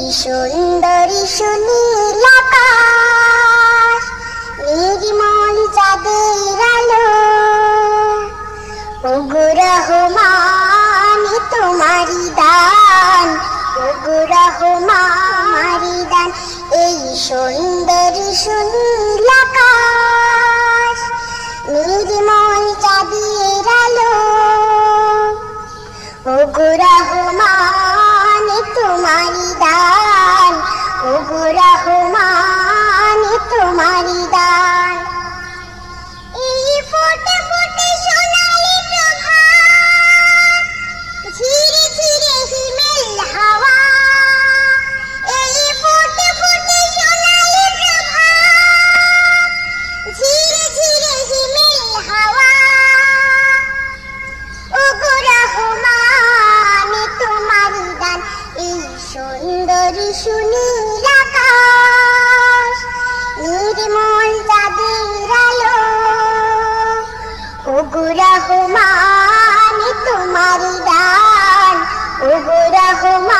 সুন্দরী সুনীল আকাশ, নির্মল চাঁদের আলো, ওগো রহমান তোমারি দান, ওগো রহমারি দান। এই সুন্দরী সুনীল আকাশ, নির্মল চাঁদের আলো, ওগো রহমান তোমারি দান, ওগো রহমান তোমারি দান। এই ফোটে ফোটে সোনালি প্রভাত, ঝিরে ঝিরে হিমেল হাওয়া, এই ফোটে ফোটে সোনালি প্রভাত, ঝিরে ঝিরে হিমেল হাওয়া, ওগো রহমান তোমারি দান। এই সুন্দরী সুনীল আকাশ, নির্মল চাঁদের আলো, ওগো রহমান তোমারি দান, ওগো রহমান।